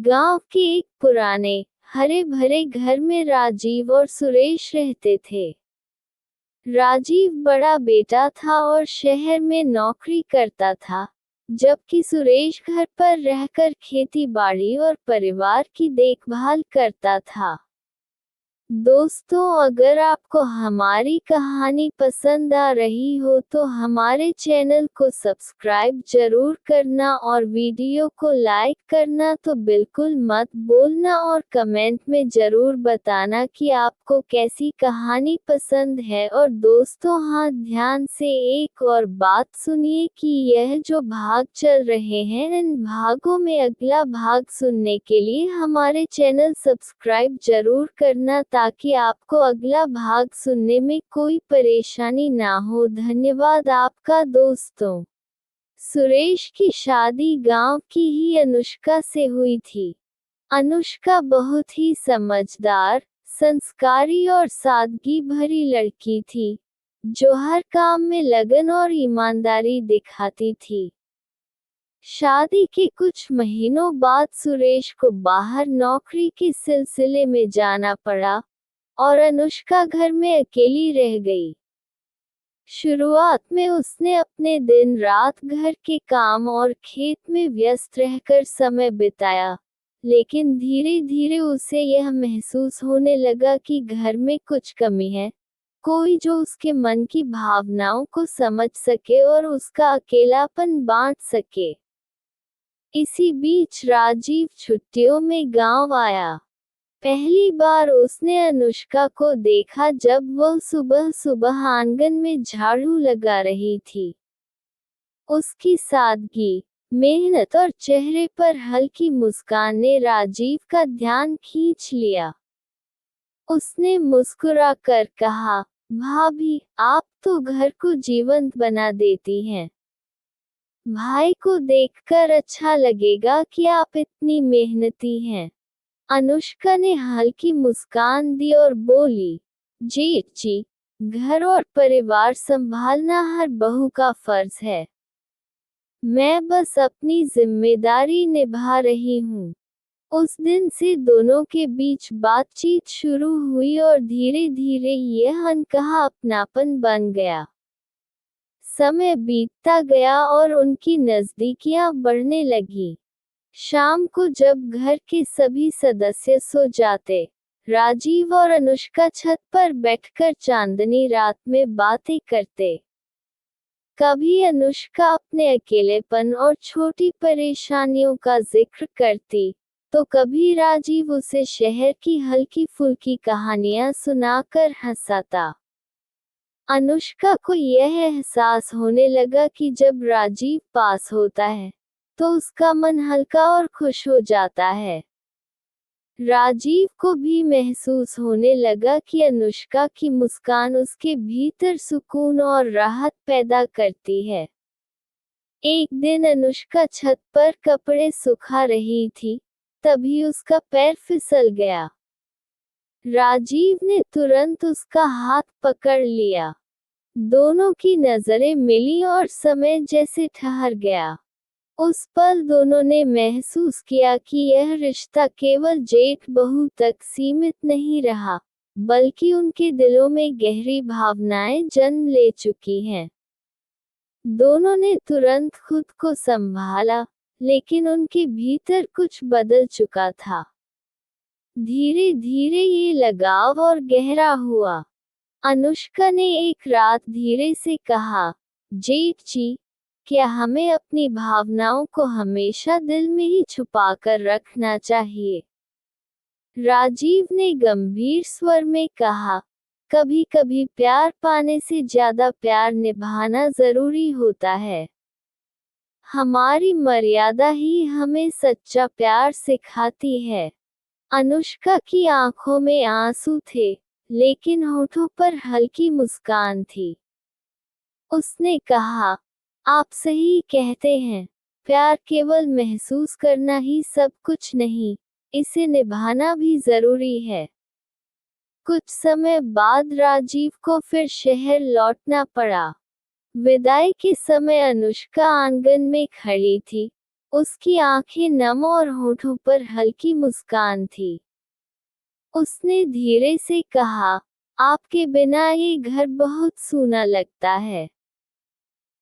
गांव के एक पुराने हरे भरे घर में राजीव और सुरेश रहते थे। राजीव बड़ा बेटा था और शहर में नौकरी करता था, जबकि सुरेश घर पर रहकर खेती बाड़ी और परिवार की देखभाल करता था। दोस्तों, अगर आपको हमारी कहानी पसंद आ रही हो तो हमारे चैनल को सब्सक्राइब जरूर करना और वीडियो को लाइक करना तो बिल्कुल मत भूलना और कमेंट में जरूर बताना कि आपको कैसी कहानी पसंद है। और दोस्तों, हाँ, ध्यान से एक और बात सुनिए कि यह जो भाग चल रहे हैं, इन भागों में अगला भाग सुनने के लिए हमारे चैनल सब्सक्राइब जरूर करना ताकि आपको अगला भाग सुनने में कोई परेशानी ना हो। धन्यवाद आपका। दोस्तों, सुरेश की शादी गांव की ही अनुष्का से हुई थी। अनुष्का बहुत ही समझदार, संस्कारी और सादगी भरी लड़की थी, जो हर काम में लगन और ईमानदारी दिखाती थी। शादी के कुछ महीनों बाद सुरेश को बाहर नौकरी के सिलसिले में जाना पड़ा और अनुष्का घर में अकेली रह गई। शुरुआत में उसने अपने दिन रात घर के काम और खेत में व्यस्त रहकर समय बिताया, लेकिन धीरे धीरे उसे यह महसूस होने लगा कि घर में कुछ कमी है, कोई जो उसके मन की भावनाओं को समझ सके और उसका अकेलापन बांट सके। इसी बीच राजीव छुट्टियों में गांव आया। पहली बार उसने अनुष्का को देखा जब वह सुबह सुबह आंगन में झाड़ू लगा रही थी। उसकी सादगी, मेहनत और चेहरे पर हल्की मुस्कान ने राजीव का ध्यान खींच लिया। उसने मुस्कुराकर कहा, भाभी, आप तो घर को जीवंत बना देती हैं। भाई को देखकर अच्छा लगेगा कि आप इतनी मेहनती हैं। अनुष्का ने हल्की मुस्कान दी और बोली, जी, घर और परिवार संभालना हर बहू का फर्ज है। मैं बस अपनी जिम्मेदारी निभा रही हूँ। उस दिन से दोनों के बीच बातचीत शुरू हुई और धीरे धीरे यह अनकहा अपनापन बन गया। समय बीतता गया और उनकी नजदीकियां बढ़ने लगी। शाम को जब घर के सभी सदस्य सो जाते, राजीव और अनुष्का छत पर बैठकर चांदनी रात में बातें करते। कभी अनुष्का अपने अकेलेपन और छोटी परेशानियों का जिक्र करती, तो कभी राजीव उसे शहर की हल्की फुल्की कहानियां सुनाकर हंसाता। अनुष्का को यह एहसास होने लगा कि जब राजीव पास होता है तो उसका मन हल्का और खुश हो जाता है। राजीव को भी महसूस होने लगा कि अनुष्का की मुस्कान उसके भीतर सुकून और राहत पैदा करती है। एक दिन अनुष्का छत पर कपड़े सुखा रही थी, तभी उसका पैर फिसल गया। राजीव ने तुरंत उसका हाथ पकड़ लिया। दोनों की नजरें मिली और समय जैसे ठहर गया। उस पल दोनों ने महसूस किया कि यह रिश्ता केवल जेठ बहू तक सीमित नहीं रहा, बल्कि उनके दिलों में गहरी भावनाएं जन्म ले चुकी हैं। दोनों ने तुरंत खुद को संभाला, लेकिन उनके भीतर कुछ बदल चुका था। धीरे धीरे ये लगाव और गहरा हुआ। अनुष्का ने एक रात धीरे से कहा, जेठ जी, क्या हमें अपनी भावनाओं को हमेशा दिल में ही छुपाकर रखना चाहिए? राजीव ने गंभीर स्वर में कहा, कभी कभी प्यार पाने से ज्यादा प्यार निभाना जरूरी होता है। हमारी मर्यादा ही हमें सच्चा प्यार सिखाती है। अनुष्का की आंखों में आंसू थे, लेकिन होठों पर हल्की मुस्कान थी। उसने कहा, आप सही कहते हैं, प्यार केवल महसूस करना ही सब कुछ नहीं, इसे निभाना भी जरूरी है। कुछ समय बाद राजीव को फिर शहर लौटना पड़ा। विदाई के समय अनुष्का आंगन में खड़ी थी। उसकी आंखें नम और होठों पर हल्की मुस्कान थी। उसने धीरे से कहा, आपके बिना ये घर बहुत सूना लगता है।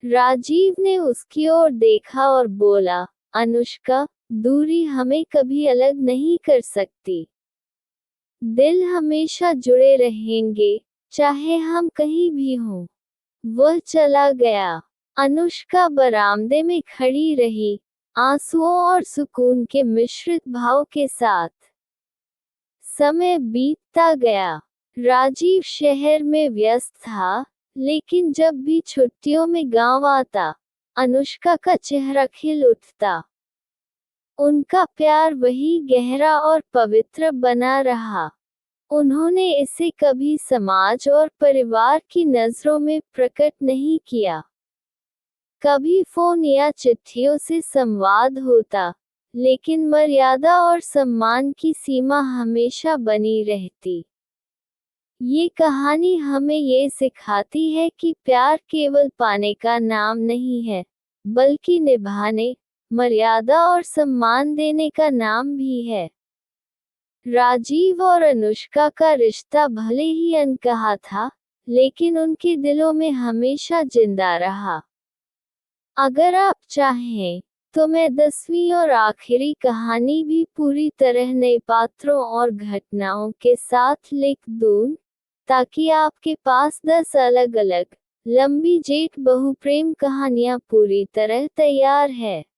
राजीव ने उसकी ओर देखा और बोला, अनुष्का, दूरी हमें कभी अलग नहीं कर सकती। दिल हमेशा जुड़े रहेंगे, चाहे हम कहीं भी हों। वह चला गया। अनुष्का बरामदे में खड़ी रही, आंसुओं और सुकून के मिश्रित भाव के साथ। समय बीतता गया। राजीव शहर में व्यस्त था, लेकिन जब भी छुट्टियों में गांव आता, अनुष्का का चेहरा खिल उठता। उनका प्यार वही गहरा और पवित्र बना रहा। उन्होंने इसे कभी समाज और परिवार की नज़रों में प्रकट नहीं किया। कभी फोन या चिट्ठियों से संवाद होता, लेकिन मर्यादा और सम्मान की सीमा हमेशा बनी रहती। ये कहानी हमें ये सिखाती है कि प्यार केवल पाने का नाम नहीं है, बल्कि निभाने, मर्यादा और सम्मान देने का नाम भी है। राजीव और अनुष्का का रिश्ता भले ही अनकहा था, लेकिन उनके दिलों में हमेशा जिंदा रहा। अगर आप चाहें, तो मैं 10वीं और आखिरी कहानी भी पूरी तरह नए पात्रों और घटनाओं के साथ लिख दूं, ताकि आपके पास 10 अलग-अलग, लंबी जेठ बहुप्रेम कहानियां पूरी तरह तैयार है।